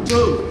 Two.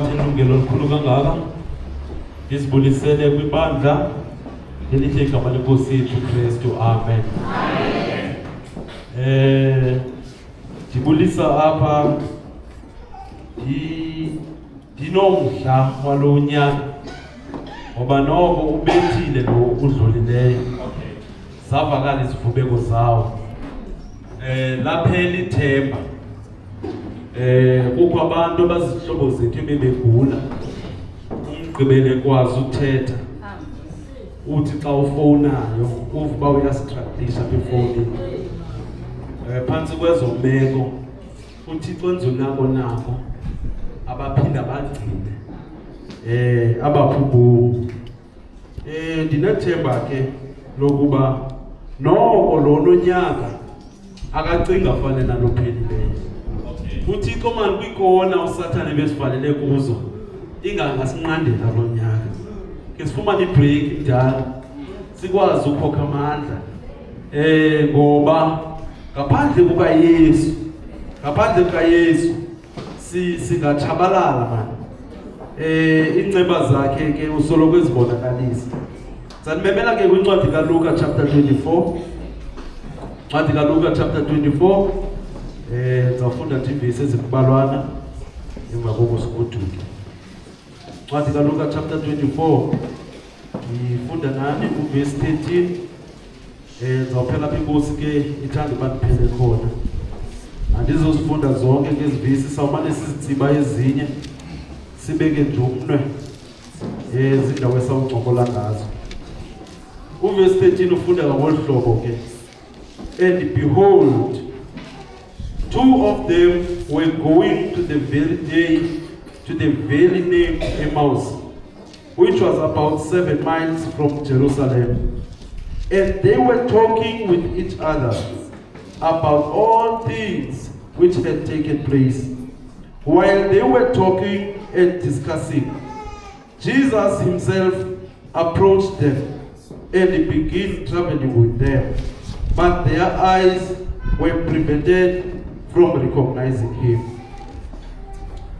nathi ilungelo elikhulu kangaka. Isibulisele kwibandla elihle igama lenkosi yethu Kristu. Amen. Ndibulisa apha ndinomdla walo nyaka ngoba noko ubethile lo udlulileyo. Zavakala izivubeko zawo. Laphela ithemba. Kukho abantu abazihlobo zethu bebegula. Umgqibele kwazi uthetha. Uthi xa ufonayo uvuba uyastruglisha before phansi kwezomeko uThixo enzunako nako abaphinda bagcine abaphubu. Ndinethemba ke lokuba noko lo nonyaka akacinga afane nalophelileyo. uThixo manje kwikona uSathane besivalele kuzo ingangasinqandela lo nyaka. Ke sifumane ibreak njalo sikwazi ukhokha amandla ngoba ngaphandle kukaYesu singatshabalala man. Inceba zakhe ke usoloko ezibonakalisa. Sanimemela ke kwincwadi kaLuka chapter 24. Ncwadi kaLuka chapter 24. Zawufunda nje ivesi ezimbalwana emva kokusigoduke. Ncwadi kaLuka chapter 24. Ngifunda nani uvesi 13. Zawuphela apha inkosi ke ithanda bandiphele khona. Andizozifunda zonke ke izivesi sawumane sizitsiba ezinye sibeke nje umnwe ezindawo esawuncokola ngazo. Uvesi 13 ufunda ngolu hlobo ke. And behold, two of them were going to the very named Emmaus, which was about 7 miles from Jerusalem. And they were talking with each other about all things which had taken place. While they were talking and discussing, Jesus himself approached them and he began traveling with them. But their eyes were prevented from recognizing him.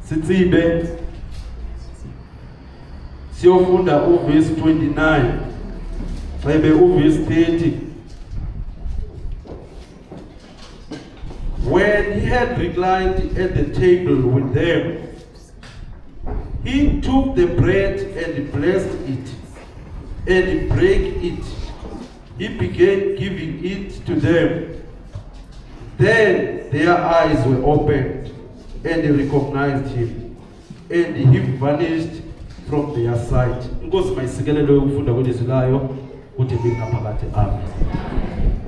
Sitsibe siyofunda uverse 29 ebe uverse 30. When he had reclined at the table with them, he took the bread and blessed it, and he broke it. He began giving it to them. Then their eyes were opened, and they recognized him, and he vanished from their sight. Inkosi mayisikelele ukufunda kwelizwi layo kuthi bingaphakathi apha.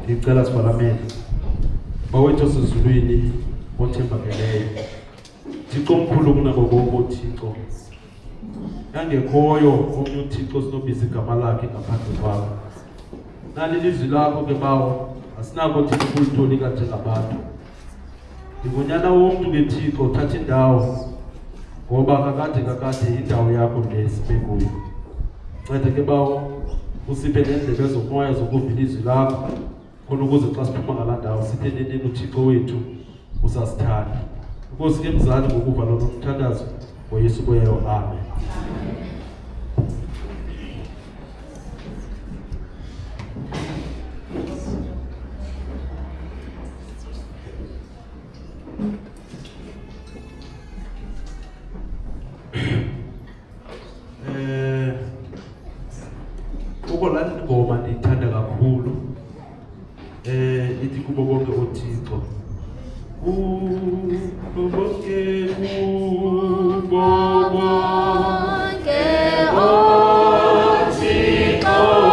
Ngicela sifalamele. Bawethu sezulwini othembakeleyo. Thixo omkhulu kunabo bonke uThixo. Yangekhoyo omnye uThixo sinobiza igama lakhe ngaphandle kwakho. Nali ilizwi lakho ke bawo asinako thina ukulitholi kanje ngabantu. Ndivunyana wonke ke Thixo uthatha indawo ngoba kakade indawo yakho le sibe kuyo. Nceda ke bawo usiphe nendlela zomoya zokuva ilizwi lakho khona ukuze xa siphuma ngalandawo sithe nini uThixo wethu usasithanda. Inkosi ke mzali ngokuva lo nomthandazo ngoYesu boyayo. Amen. Ukolani ngoma ndiyithanda kakhulu. Ithi kubo bonke uThixo. Kubo bonke Now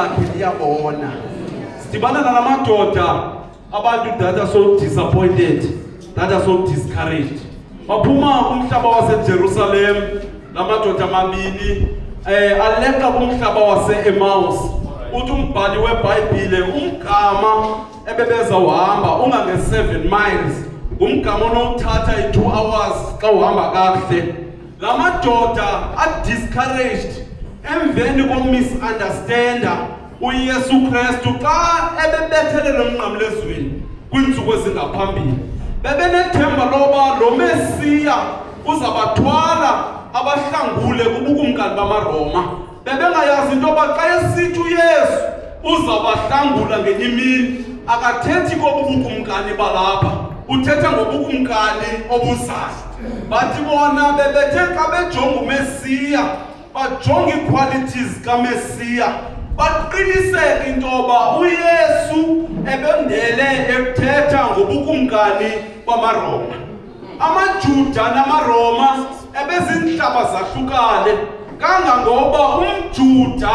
lakhe liyabona. Sidibana nalamadoda abantu that are so disappointed, that are so discouraged. Baphuma umhlaba waseJerusalem, lamadoda amabini aleqa kumhlaba wase-Emmaus. Uthi umbhali weBhayibhile umgama ebebeza uhamba ungange-7 miles. Umgama onothatha i-2 hours xa uhamba kahle. Lamadoda are-discouraged emveni ko-misunderstanda uYesu Kristu xa ebebethelela emnqamlezweni kwiintsuku ezingaphambili. Bebenethemba loba lo Mesiya uzabathwala abahlangule kubukumkani bamaRoma. Bebengayazi into yoba xa esithi uYesu uzabahlangula ngenye imini akathethi kobukumkani balapha, uthetha ngobukumkani obuzayo. Bathi bona bebethe xa bejonga uMesiya, bajonga ii-qualities kaMesiya, baqiniseke into yoba uYesu ebendele ekuthetha ngobukumkani bamaRoma. AmaJuda namaRoma ebezintlaba zahlukane kangangoba umJuda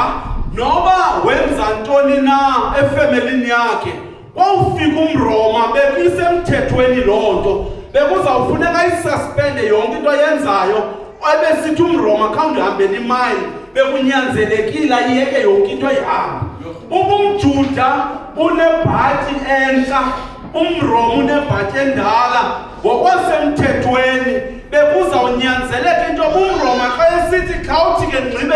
noba wenza ntoni na efemelini yakhe, kwawufika umRoma bekusemthethweni loo nto, bekuzawufuneka isuspende yonke into ayenzayo. Ebesithi umRoma khawundihambele imayili, bekunyanzelekile ayiyeke yonke into ihamba. UmJuda unebhathi entsha, umRoma unebhathi endala. Ngokwasemthethweni bekuzawunyanzeleka into umRoma xa esithi khawuthi ke ngqibe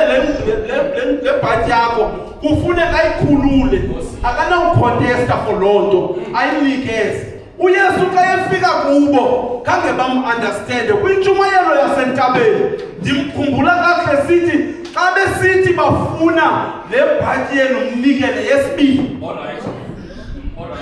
le bhathi yakho kufuneka ayikhulule, akanawukhonthesta for loo nto, ayinikeze. uYesu xa efika kubo khange bam-understande. Kwintshumayelo yasentabeni ndimkhumbula kakuhle sithi xa besithi bafuna le bhathi yenu mnikele yesibini,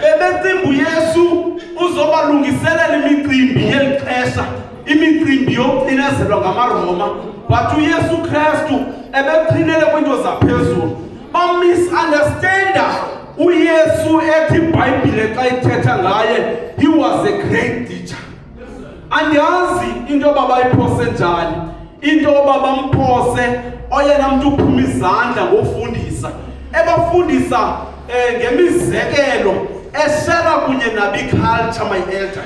bebecimba uYesu uzobalungiselela imicimbi yeli xesha, imicimbi yokucinezelwa ngamaRoma. But uYesu Kristu ebexhinele kwiinto zaphezulu. Bamisunderstanda uYesu ethi iBhayibhile xa ithetha ngaye, he was a great teacher. Andiyazi into yoba bayiphose njani, into yoba bamphose oyena mntu uphuma izandla ngofundisa, ebafundisa ngemizekelo, eshera kunye nabo i-culture, my elder,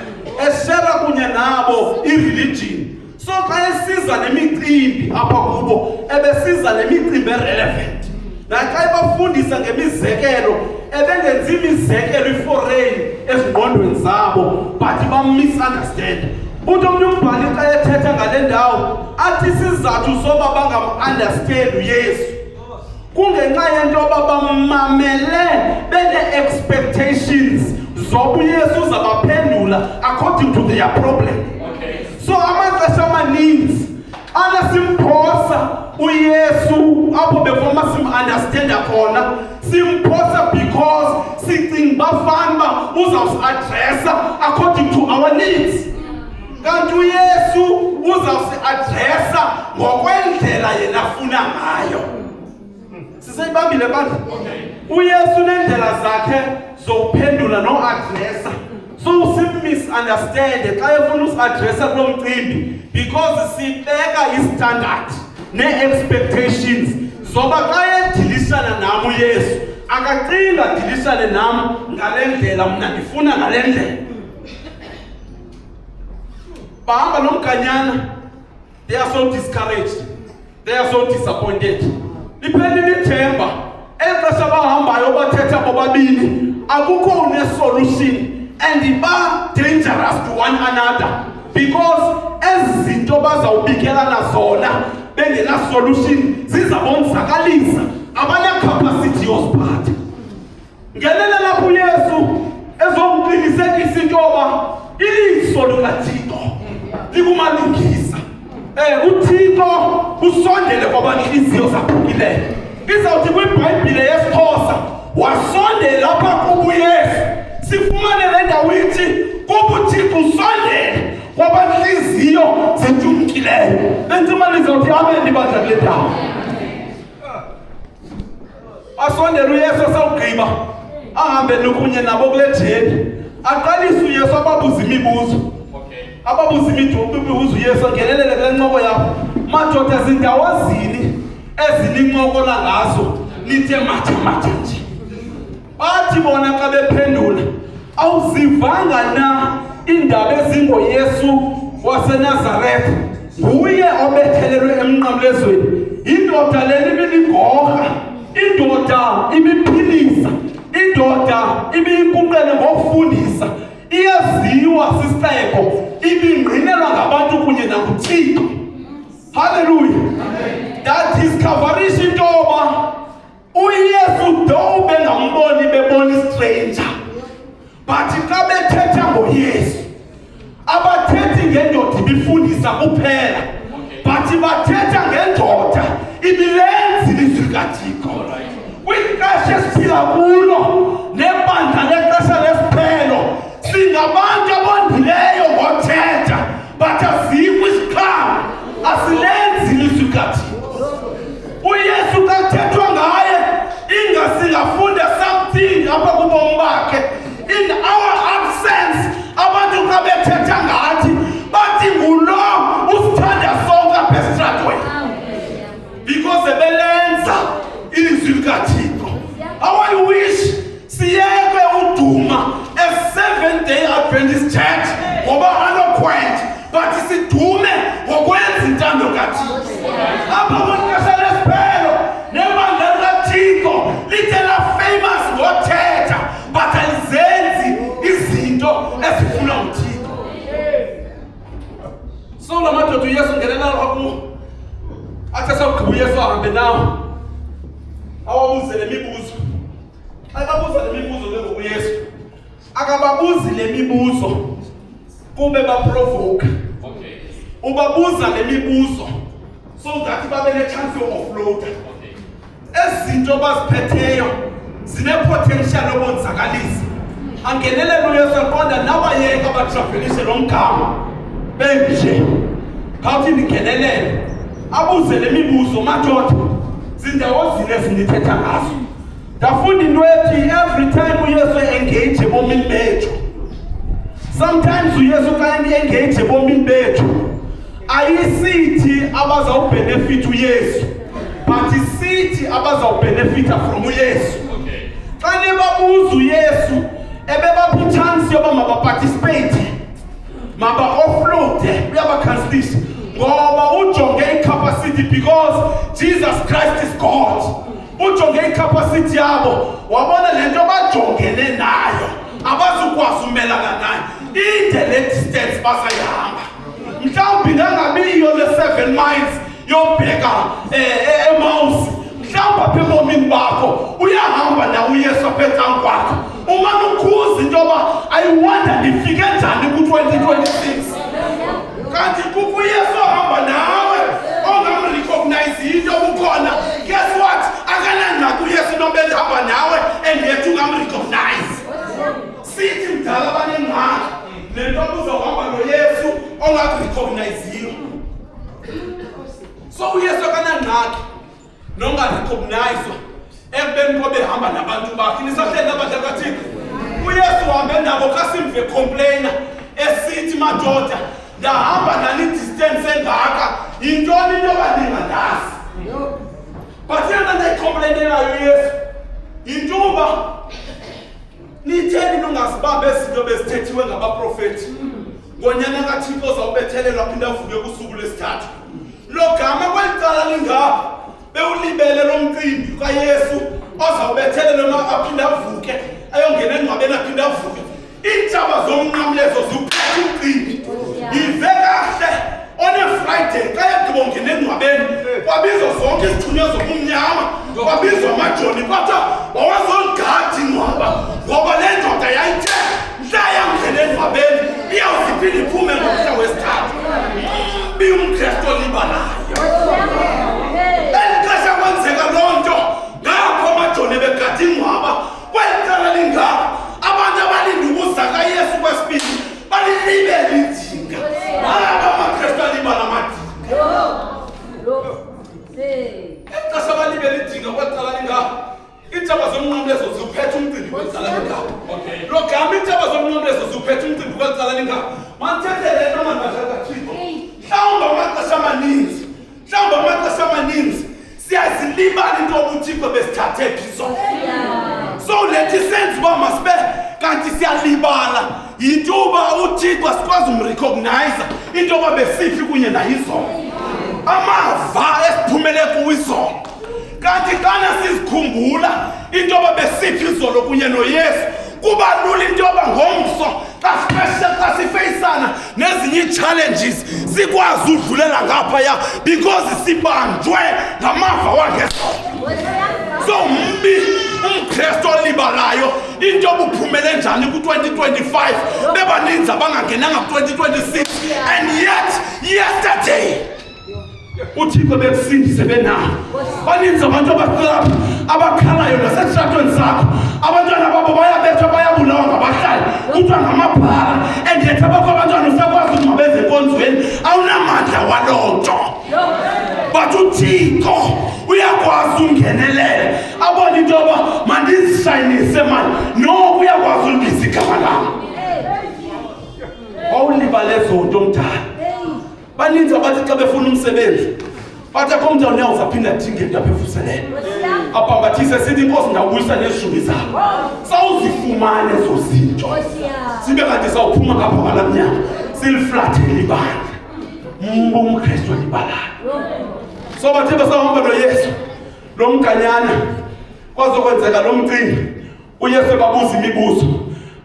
eshera kunye nabo i-religion. So xa esiza nemicimbi apha kubo ebesiza nemicimbi relevant. Naxa ebafundisa ngemizekelo ebengenza imizekelo iforeign ezingqondweni zabo, but bam-misunderstand. Uthi omnye umbhali xa ethetha ngale ndawo athi isizathu soba bangam-understand uYesu kungenxa yento yoba bamamele bene-expectations zoba uYesu uzabaphendula according to their problem. So amaxesha amaninzi ana simphosa uYesu apho befoma sim-understanda khona, simphosa because sicinga bafanba uzawusi-adressa according to our needs. Kanti uYesu uzawusi-adressa ngokwendlela yena afuna ngayo. Sisayibambile bandla? uYesu nendlela zakhe zokuphendula no-adressa. So usim-misunderstande xa efuna usi-adressa kulo mcimbi because sibeka i-standard ne-expectations zoba xa edilishana nam uYesu akacinga adilishane nam ngale ndlela, mna ndifuna ngale ndlela. Bahamba nomganyana, they are so discouraged, they are so disappointed. Liphelile ithemba, exesha bahambayo bathetha bobabini akukho ne-solution and ba dangerous to one another because ezinto bazawubikelana zona bengena-solution zizabonzakalisa, abana-capacity yoziphatha. Ngenele lapho uYesu ezomqinisekisa into yoba iliso likaThixo likumalungisa. uThixo usondele kwabanhliziyo zaphukileyo. Izawuthi kwiBhayibhile yesiXhosa wasondela apha kubo uYesu, sifumane le ndawo ithi kuba uThixo usondele kwabanhliziyo zethukileyo. Lentimali izawuthi amen ibandla kule ndawo. Asondele uYesu asawugqiba ahambe nokunye nabo kule jeni, aqalise uYesu ababuza imibuzo. Ababuza imibuzo uYesu angenelele kule ncoko yabo. Madoda, zindawo zini ezilincoko ngazo nithe matha nje. Bathi bona xa bephendula, awuzivanga na indaba ezingoYesu waseNazaretha? Nguye obethelelwe emnqamlezweni. Indoda leli ibiligoga, indoda ibiphilisa, indoda ibiyinkunkele ngokufundisa, iyaziwa sisixeko, ibingqinelwa ngabantu kunye nakuThixo. Hallelujah. That discoveries intoba uYesu do bengamboni bebona stranger, but xa bethetha ngoYesu abathethi ngendoda ibifundisa kuphela, but bathetha ngendoda ibilenzi ilizwi likaThixo. Kwixesha esiphila kulo nebandla lexesha lesiphelo singabantu abondileyo ngothetha, but azikho isiqhamo, asilenzi ilizwi likaThixo. uYesu xa kuthethwa ngaye ingasingafunda something apha kubomi bakhe. In our absence abantu xa bethetha ngathi bathi ngulo usithanda sonke apha esitratweni, because belenza ilizwi likaThixo. How I wish siyeke uduma as Seventh-day Adventist Church ngoba eloquent, but sidume ngokwenza intando kaThixo. Apha kwixesha lesiphelo nebandla likaThixo lithe la famous ngothetha, but alizenzi izinto ezifuna uThixo. So la madoda uYesu ngelela lapho athi sawugqiba uYesu ahambe nawo awabuze le mibuzo. Akabuza le mibuzo ke ngokuYesu, akababuzi le mibuzo kube baprovoke. Ubabuza le mibuzo so that babe ne chance of ezinto baziphetheyo zine potential obonzakalisa. Angenelele uYesu aqonda nabayeka batravelishe lo mgama benje khawuthi ningenelele abuze le mibuzo. Madoda zindawo zine ezinithetha ngazo. Ndafunda into ethi every time uYesu engage ebomini bethu, sometimes uYesu xa engage ebomini bethu ayisithi abazawubenefit uYesu, but isithi abazawubenefita from uYesu. Xa nibabuza uYesu ebebapha chance yoba mabaparticipate, maba-offloade, uyabakhansilisha ngoba ujonge icapacity, because Jesus Christ is God. Ujonge icapacity yabo wabona lento bajongene nayo abazukwazi umelana nayo, ide le distance basayihamba. Mhlawumbi ngangabiyo le 7 miles yobheka eMaus, mhlawumbi apha ebomini bakho uyahamba nawe uYesu apha ecankwakho umane ukhuza into yoba ayiwanda ndifike njani ku-2026. Kanti kukho uYesu ohamba nawe ongamrecognize into bukhona. Guess what? Akanangxaki uYesu noba ehamba nawe and yet ungamrecognize. Sithi mdala banengxaki lento uzohamba noYesu ongakurecognize. So uYesu akanangxaki nongarecognize ekubeni kobe hamba nabantu bakhe. Nisahleli abantu kaThixo, uYesu uhambe nabo kasimve complainer esithi madoda ndahamba nani distance engaka, yintoni into abaningandazi. But yena ndayicomplainelayo uYesu yintuba nitheni nongasibambe ezinto bezithethiwe ngabaprofethi ngonyana kaThixo ozawubethelelwa phinde avuke kusuku lwesithathu. Lo gama kwalicala lingapha bewulibele lo mcimbi kaYesu ozawubethelelwa aphinde avuke ayongena engcwabeni aphinde avuke. Iintshaba zomnqamlezo ziphethe umcimbi. Yive kahle on a Friday xa egqibongena engcwabeni kwabizwa zonke izithunywa zobumnyama, kwabizwa amajoni kwathiwa wawazongadi ingcwaba ngoba le ndoda yayithe mhla yangena engcwabeni iyawuziphila iphume ngomhla wesithathu. Mbi umKristu olibalayo. Eli xesha kwenzeka loo nto ngapho amajoni begada ingcwaba kwelitala lingapha. Abantu abalinde ukuza kaYesu kwesibili balilibele idinga. AmaKristu alibala amadinga. Exesha balibele idinga kwelitala lingapha, iintshaba zomnqamlezo ziphethe umcimbi kwelitala lingapha. Lo gama iintshaba zomnqamlezo ziphethe umcimbi kwelitala lingapha. Mandithethe le nto mandazala kaThixo. Mhlawumbi amaxesha amaninzi siyazilibala into ubuThixo besithathe ethi senze uba masibe kanti siyalibala yintuba uThixo sikwazi umrecognize into yoba besiphi kunye nayizolo amava esiphumele kuwizolo kanti xana sizikhumbula into yoba besiphi izolo kunye noYesu kuba lula into yoba ngomso xa sifeyisana nezinye ii-challenges sikwazi udlulela ngaphaya because sibanjwe ngamava wangesolo. So mbi umKristu olibalayo into obuphumele njani ku-2025 bebaninzi abangangenanga ku-2026 and yet yesterday uThixo bekusindise benawo. Baninzi abantu abakhalayo nasesitratweni sakho abantwana babo bayabethwa bayabulawa ngabahlali kuthiwa ngamabhala and yet abakho abantwana usakwazi ukungcwabeza enkonzweni awunamandla waloo nto but uThixo uyakwazi ungenelela abona into yoba mandizishayinise mani no uyakwazi ulibisa igama lami wawulibale zonto omdala. Baninzi abathi xa befuna umsebenzi bathi akho umntu awunyawo zaphinda adinge into aphevuselele abhambathise sithi inkosi ndawubuyisa nezishumi zakho sawuzifumane ezo zinto sibe kanti sawuphuma ngapha ngala mnyaka siliflathele ibandla mbo umKristu olibalayo. So bathe basahamba noYesu lo mganyana kwazokwenzeka lo mcimbi uYesu ebabuza imibuzo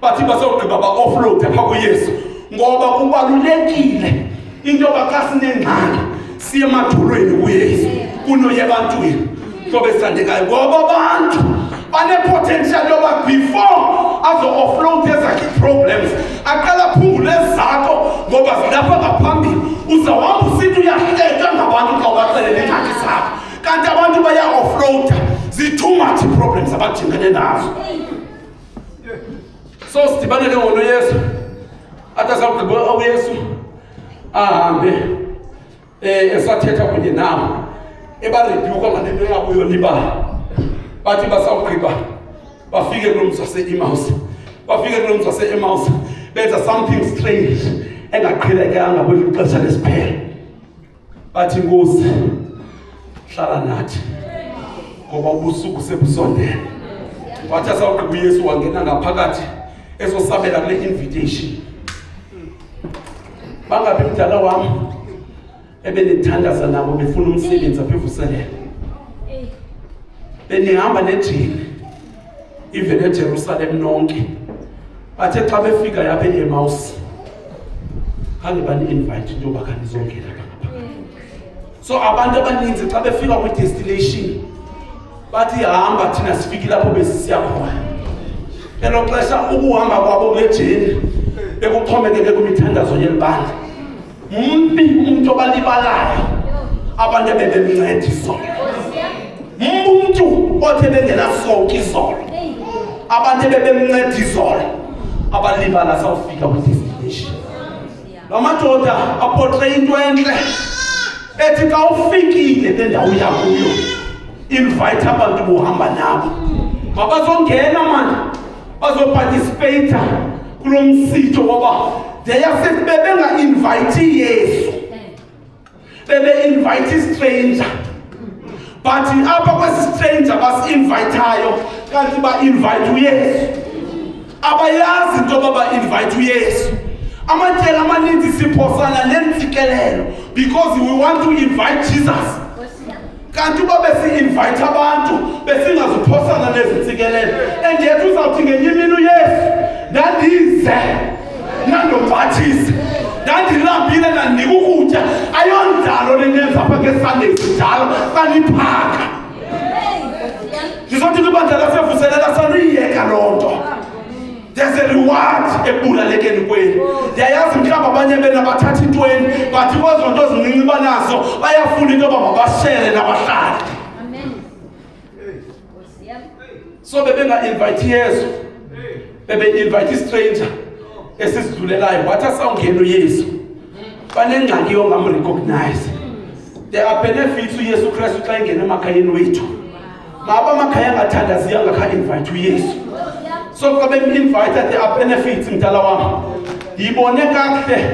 bathi basogqiba ba-offload apha kuYesu ngoba kubalulekile into yoba xa sinengxaki siye emadolweni kuYesu kunoye ebantwini hlobo esithandekayo ngoba abantu banepotential yoba before azo-offload ezakhe ii-problems aqala aphungule zakho ngoba zilapha ngaphambili uzawuhamba usithi uyahletywa ngabantu xa ubaxelela iingxaki zakho kanti abantu baya-offloada zi-too much ii-problems abajingene nazo. So sidibanele ngonoYesu athi asawugqiba uYesu ahambe esathetha kunye nawo ebaredyuka nganento yabo yolibala bathi basawugqiba bafike kulo mzi wase-Emmaus benza something strange engaqhelekanga kweli xesha lesiphelo bathi Nkosi hlala nathi ngoba ubusuku sebusondele. Wathi asawugqiba uYesu wangena ngaphakathi esosabela kule invitation. Bangabe mdala wami ebenithandaza nabo befuna umsebenzi aphevuselele benihamba nejini even eJerusalem nonke bathe xa befika yapha e-Emmaus khange bani-invite into yoba khanizongena ngapha. So abantu abaninzi xa befika kwi-destination bathi hamba thina sifike lapho besisiya khona elo xesha ukuhamba kwabo ngejini bekuxhomekeke kwimithandazo yelibandla mbi umuntu obalibalayo abantu bebemnceda izolo umuntu othe bengenasonke izolo abantu bebemnceda izolo abalibala sawufika kwi-destination. La madoda aportray into entle ethi xa ufikile le ndawo yakuyo invite abantu bohamba nabo mabazongena mani bazoparticipate kulo msitho ngoba deyasithi bebenga-invite Yesu bebe-invite stranger but apha kwesi stranger basi-invitayo kanti ba-invite uYesu abayazi into yoba ba-invite uYesu. Amatyela amaninzi siphosana nentsikelelo because we want to invite Jesus kanti uba besi-invite abantu besingaziphosana nezintsikelelo and yet uzawuthi ngenye imini uYesu ndandize nandombathise ndandilambile nandinika ukutya ayondalo lenenza apha ngeSunday sidala baniphaka ndizothi libandla lasevuselela sanuyiyeka loo nto. There's a reward ebulalekeni kwenu. Ndiyayazi mhlawumbi abanye bena bathatha intweni bathi kwezo nto zincinci banazo bayafuna into yoba mabashere nabahlali. So bebenga-invite Yesu bebe-invite stranger esisidlulelayo wathi asawungena uYesu banengxaki yongamrecognize. There are benefits uYesu Kristu xa engena emakhayeni wethu maba amakhaya angathandaziyo angakha-invite uYesu. So xa bem-invite there are benefits mdala wami yibone kakuhle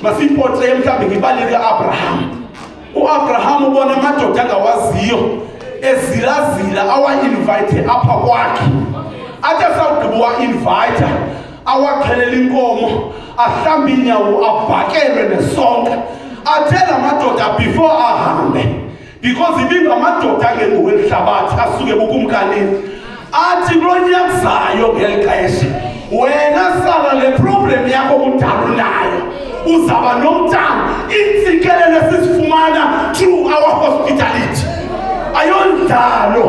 masiyiportray mhlawumbi ngibaleke Abraham. uAbraham ubona amadoda angawaziyo ezilazila awa-invite apha kwakhe athi kuwa-invite, awaxhelela inkomo, ahlambe inyawo, abhakelwe nesonka, athela amadoda before ahambe, because ibingamadoda angengowelihlabathi asuke kukumkanini, athi kulo nyaka uzayo ngeli xesha wena sala le problem yakho kudala unayo, uzaba nomntana. Intsikelelo esizifumana through our hospitality ayondalo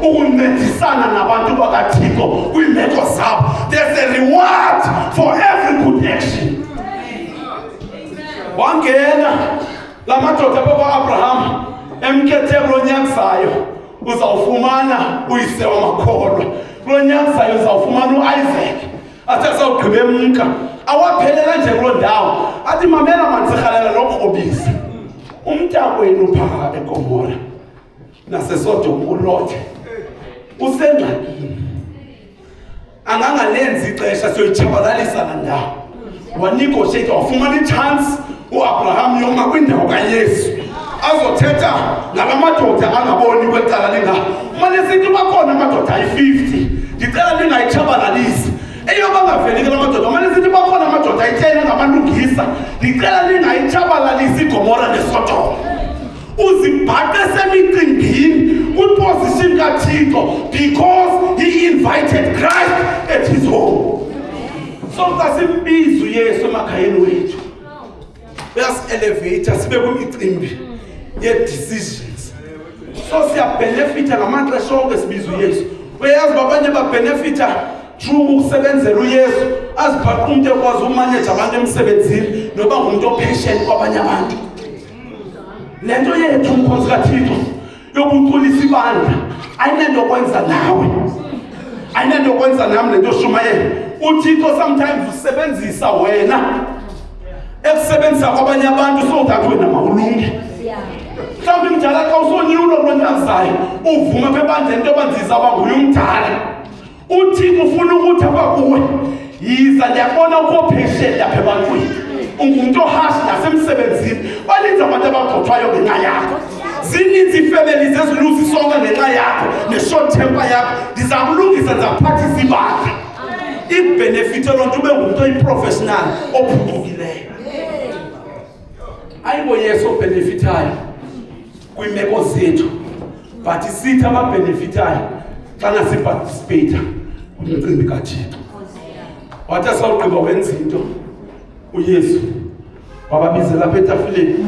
ukuncedisana nabantu bakaThixo kwiimeko zabo. There's a reward for every good action. Wangena la madoda bakwa-Abraham emkhethe kulo nyaka uzayo uzawufumana uyise wamakholwa, kulo nyaka uzayo uzawufumana u-Isaac, athi asawugqiba emka. Awaphelela nje kuloo ndawo, athi mamela mantsirhalela nokrobisa umntakwenu phaa eGomora naseSodom uLote usengxakini, angangalenzi ixesha siyoyitshabalalisa la ndawo. Wanegotiate, wafumana i-chance u-Abraham yoma kwindawo kaYesu azothetha ngala madoda angaboni kwecala linga. Manje sithi bakhona amadoda ayi-50, ndicela lingayitshabalalisi eyoba ngaveli kala madoda. Manje sithi bakhona amadoda ayi-10 angamalungisa, ndicela lingayitshabalalisi iGomora neSodom. Uzibhaqe semicimbini kwiposition kaThixo because he invited Christ at his home. So xa simbiza uYesu emakhayeni wethu, uyasi-elevate sibe kwimicimbi ye-decisions. So siyabenefita ngamaxesha onke sibiza uYesu. Uyazi babanye babenefita through ukusebenzela uYesu, azibhaqe umuntu ekwazi umaneja abantu emsebenzini noba ngumuntu opatient kwabanye abantu. Le nto yethu umkhonzi kaThixo yokuculisa ibandla ayinento kwenza nawe, ayinento kwenza nami le nto Shumayeli. uThixo sometimes usebenzisa wena ekusebenzisa kwabanye abantu so that wena mawulunge. Mhlawumbe mdala xa usonyulo kulo nyazayo uvuma apha ebandleni into yoba ndizawuba nguye umdala, uThixo ufuna ukuthi apha kuwe yiza ndiyabona ukopatient apha ebantwini, ungumuntu ohash nasemsebenzini. Baninzi abantu abagxothwayo ngenxa yakho, zininzi iifamilies eziluza isonka ngenxa yakho ne-short temper yakho. Ndizakulungisa, ndizaphathisa ibandla ibenefit loo nto ube ngumuntu oyiprofessional ophucukileyo. AyingoYesu obenefitayo kwiimeko zethu, but sithi ababenefitayo xana siparticipate kwimicimbi kaThixo. Wathi asawugqiba wenza into uYesu wababizela apha etafileni,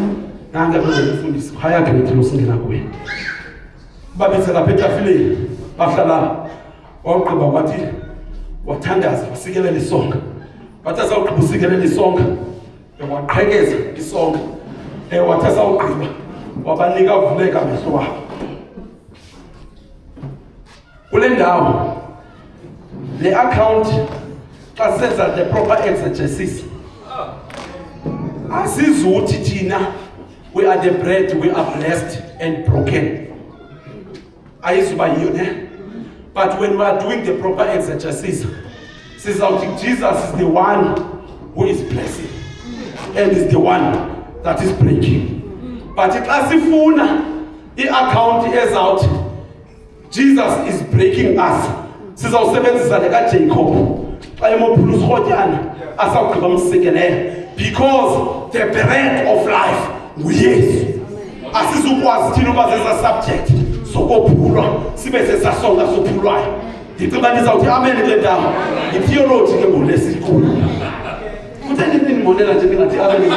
nange bezemfundisi haya great lo singena kuye, babizela apha etafileni bahlala. Wawugqiba wathi wathandaza wasikelela isonka, wathi asawugqiba usikelela isonka waqhekeza isonka, wathi asawugqiba wabanika uvuleka amehlo wabo. Kule ndawo le account xa senza the proper exegesis, asizuthi thina we are the bread, we are blessed and broken, ayizuba yiyo ne. But when we are doing the proper exegesis, sizawuthi Jesus is the one who is blessing and is the one that is breaking. But xa sifuna i-account ezawuthi Jesus is breaking us, sizawusebenzisa le kaJacob xa emophula usirhotyana asawugqiba umsikelela, because the bread of life nguYesu. Asizukwazi thina uba zeza subject sokophulwa sibe sesasonka sophulwayo. Ndicinga ndizawuthi amen kule ndawo. Itheology ke ngolesikhulu. Kutheni ndinimonela nje ndingathi amen.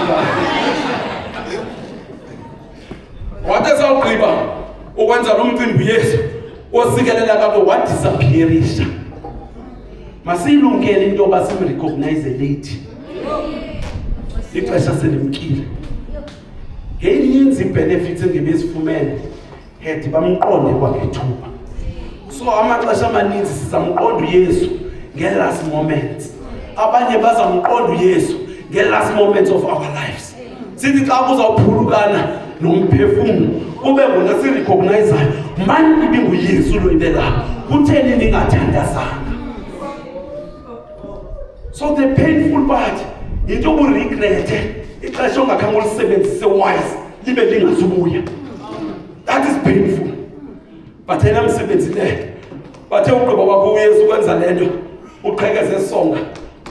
Wathi esawugqiba ukwenza lo mcimbi uYesu osikelela kabo wadisappearisha. Masiyilumkele into yoba simrecognize late, ixesha selimkile. Ngeninzi benefits engebezifumene had bamqonde kwangethuba. So amaxesha amaninzi sizamqonda uYesu nge-last moments, abanye bazamqonda uYesu nge-last moments of our lives. Sithi xa kuzawuphulukana nomphefumlo ube ngona sirecognizeayo, mani ibinguYesu lo into lapha, kutheni ningathandazanga. So the painful part yinto yokuregrete ixesha ongakhange ulisebenzise wise libe lingazubuya. That is painful. But yena msebenzile bathe ugqiba kwakho uYesu kwenza lento uqhekeze esonga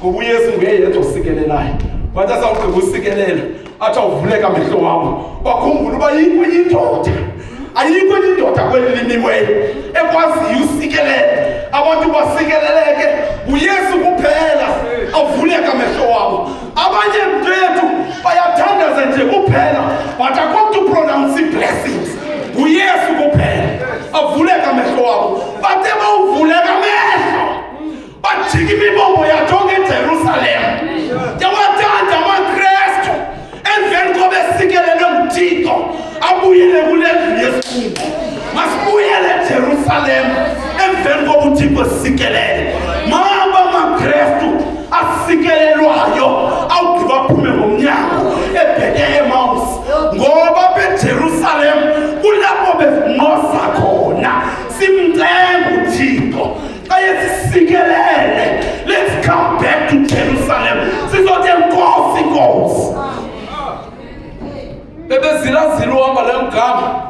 ngoba uYesu nguyedwa osikelelayo. Wathi asawugqiba usikelela athi awuvuleka amehlo wabo wakhumbula uba yikho enye indoda, ayikho enye indoda kwelilimiweyo ekwaziyo usikelela abantu basikeleleke uYesu kuphela avuleka amehlo wabo. Abanye bethu bayathandaza nje kuphela but akho to pronounce blessings. uYesu kuphela avuleka amehlo wabo. Bathe bawuvuleka amehlo bajika imibombo yajonga eJerusalem. Yawathanda amaKristu emveni kobesikelele uThixo abuyele kulendlu yesikhumba. Masibuyele eJerusalem emveni koba uThixo sikelele. Maba amaKristu asikelelwayo awugqiba aphume ngomnyango ebheke eMaus ngoba beJerusalem kulapho bezinqosa khona simcenga uThixo. Ayesikelele. Let's come back to Jerusalem. Sizothi Nkosi Nkosi. Bebezilazila uhamba le mgama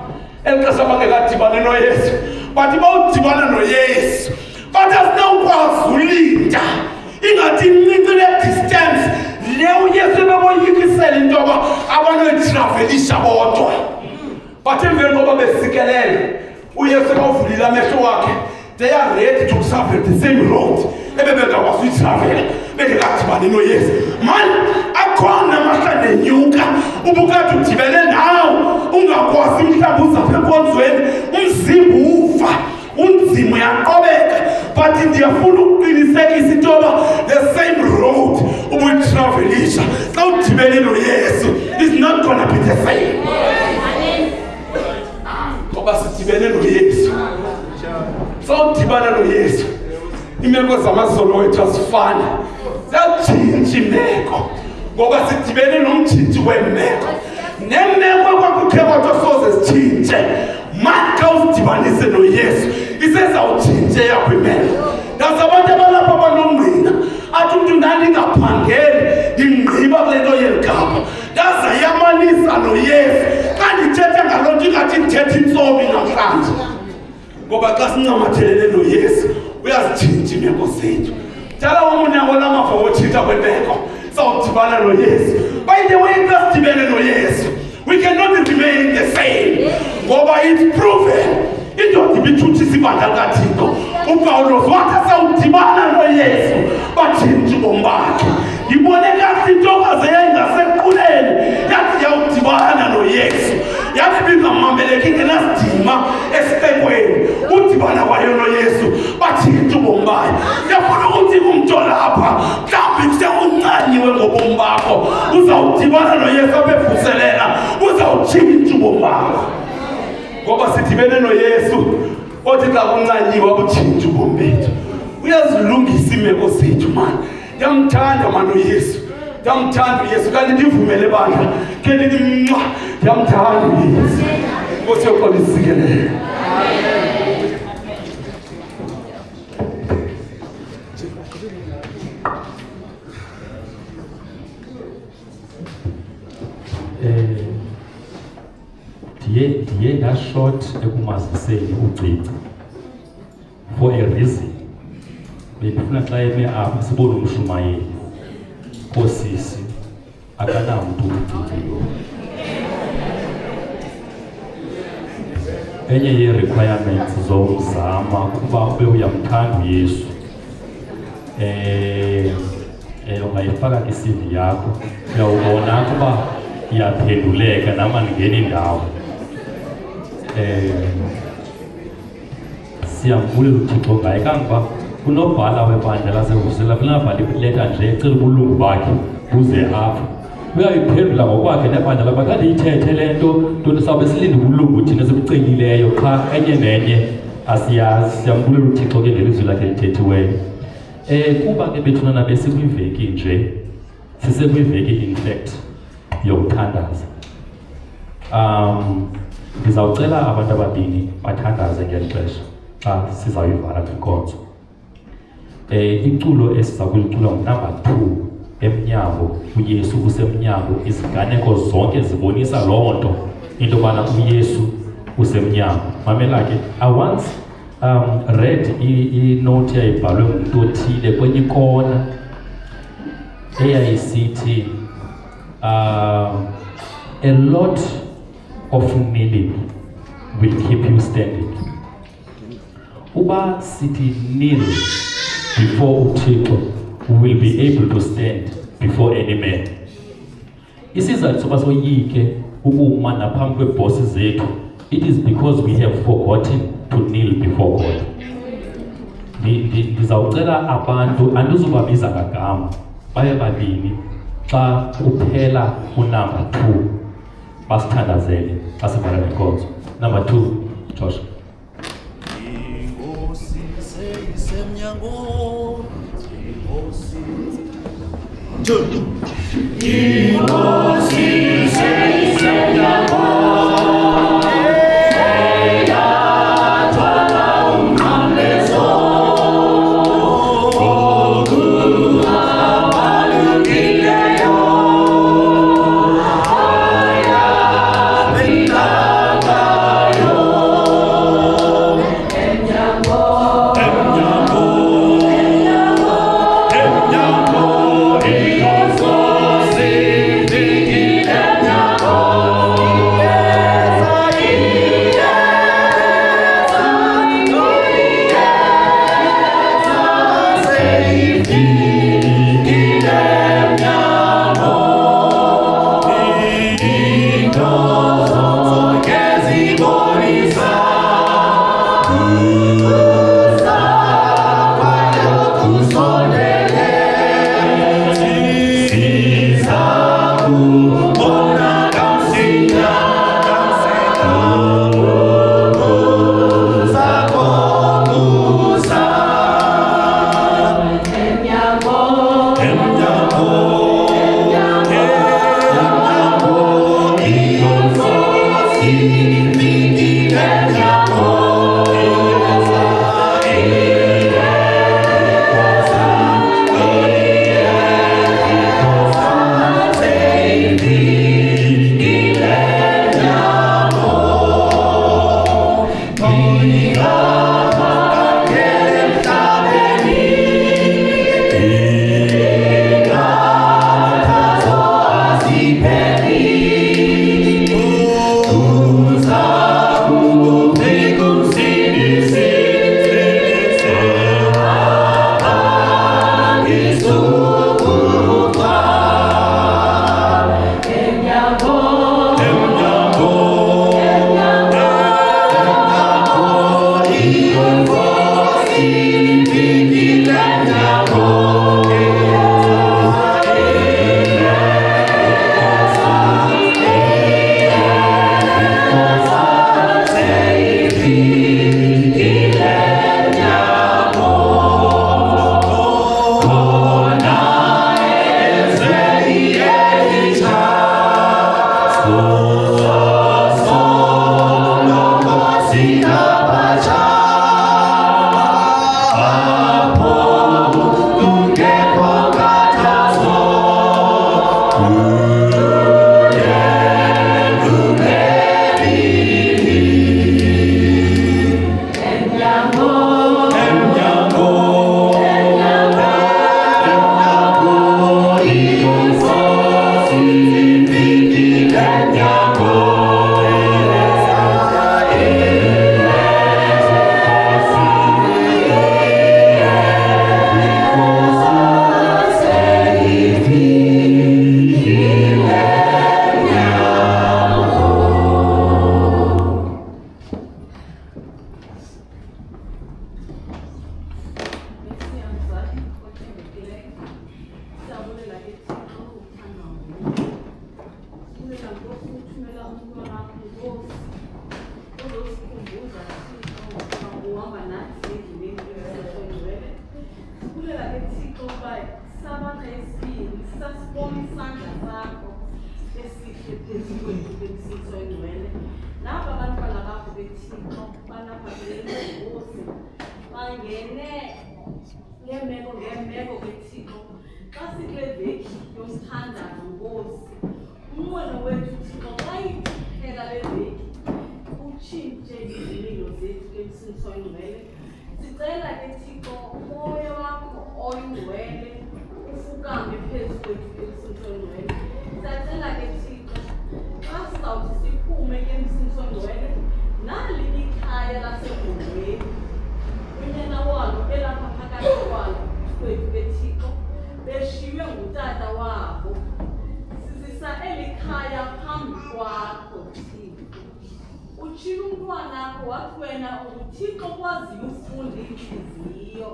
elixesha bangekadibani noYesu. Bathi bawudibana noYesu bathi asinawukwazi ulinda ingathi incinci le distance le uYesu beboyikisela into yoba abanoyitravelisha bodwa. Bathi emveni koba besikelele uYesu bawuvulile amehlo wakhe. They are ready to travel the same road. Ebebengakwazi uyitravela bengekadibani noYesu. Man, akhona amahla nenyuka ubukade udibene nawo ungakwazi mhlawumbe uzapha enkonzweni umzimba ufa unzima uyaqobeka but ndiyafuna ukuqinisekisa into yoba the same road ubuyitravelisha xa udibene noYesu is not gonna be the same. Ngoba sidibene noYesu. Sawudibana noYesu imeko zamazolo wethu azifani, ziyatshintsha imeko ngoba sidibene nomtshintshi wemeko. Nemeko kwakukhe kodwa soze zitshintshe. Manje xa uzidibanise noYesu isezawutshintshe yakho imeko. Ndazi abantu abalapha abanomngqina athi umntu ndandingaphangeli ndingqiba kule nto yeligaba ndaze yamanisa noYesu. Xa ndithethe ngaloo nto ingathi ndithetha intsomi namhlanje ngoba xa sincamathelele noYesu uyazitshintsha imeko zethu. Tala umunyango lamava wotshintsha kwemeko sawudibana noYesu. By the way, xa sidibene noYesu we cannot remain the same ngoba it's proven indoda ibithuthisa ibandla likaThixo. uPawulos wathi sawudibana noYesu batshintsha ubomi bakhe. Ngibone kahle intokazi eyayingasequleni yathi yawudibana noYesu yathi bingameleki ngenasidima esiqekweni. Udibana kwayo noYesu batshintsha ubomi bayo. Ngiyafuna ukuthi kumntu lapha mhlawumbi kusekuncanyiwe ngobomi bakho uzawudibana noYesu abevuselela uzawutshintsha ubomi bakho ngoba sidibene noYesu othi xa kuncanyiwe abutshintsha ubomi bethu. Uyazilungisa imeko zethu mani. Ndiyamthanda mani uYesu. Ndiyamthanda uYesu kanti ndivumele bandla ke ndithi mncwa ndiyamthanda uYesu. Nkosi yoxolo isikelele. Ndiye ndashort ekumaziseni uGcici for a reason. Bendifuna xa eme apha sibone umshumayeli koosisi akanamntu uGcici lo. Enye yee-requirements zomzama kuba ube uyamthanda uYesu. Ungayifaka kwi-CV yakho uyawubona ukuba iyaphenduleka nama ndingena indawo. Siyambulela uThixo ngaye kangoba unobhala webandla laseVusela kunabhala ileta nje ecela ubulungu bakhe buze apha. Uyayiphendula ngokwakhe nebandla laba kanti ithethe le nto sawube silinde ubulungu thina sibucingileyo qha enye nenye asiyazi. Siyambulela uThixo ke ngelizwi lakhe lithethiweyo. Kuba ke bethuna besikwiveki nje sisekwiveki in fact yokuthandaza. Ndizawucela abantu ababini bathandaze ngeli xesha xa sizayivala inkonzo. Iculo esiza kulicula ngunumber 2 emnyango. uYesu usemnyango. Iziganeko zonke zibonisa loo nto into yobana uYesu usemnyango. Mamela ke, I want read inote eyayibhalwe ngumuntu othile kwenye ikona eyayisithi a lot of kneeling will keep you standing. Uba sithi kneel before uThixo, we will be able to stand before any man. Isizathu soba soyike ukuma naphambi kweebhosi zethu, it is because we have forgotten to kneel before God. Ndizawucela abantu, andizubabiza ngagama, baye babini xa kuphela unumber 2 basithandazele xa sibhala nenkonzo. Number 2, Josh. Ushintshe izimilo zethu emsini soyingcwele sicela ke Thixo umoya wakho oyingcwele ufukame phezu kwethu eMsintongcwele. Sicela ke Thixo xa sizawuthi siphume ke eMsintongcwele nali ikhaya laseGungweni unyana walo elapha phakathi kwalo kwethu ke Thixo beshiywe ngutata wabo sizisa eli khaya phambi kwakho Thixo. Utshilo umntwanakho wathi wena uThixo kwaziyo ufunda inhliziyo.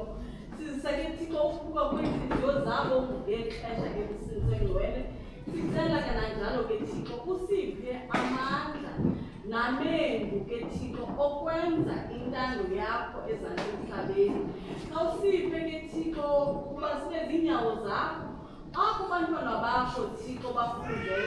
Sizisa ke Thixo ukuba kwenhliziyo zabo ngexesha eMsintongcwele. Sicela ke nanjalo ke Thixo usiphe amandla namendu ke Thixo okwenza intando yakho ezansemhlabeni. Awusiphe ke Thixo ukuba sibe zinyawo zakho apho bantwana bakho Thixo bafundele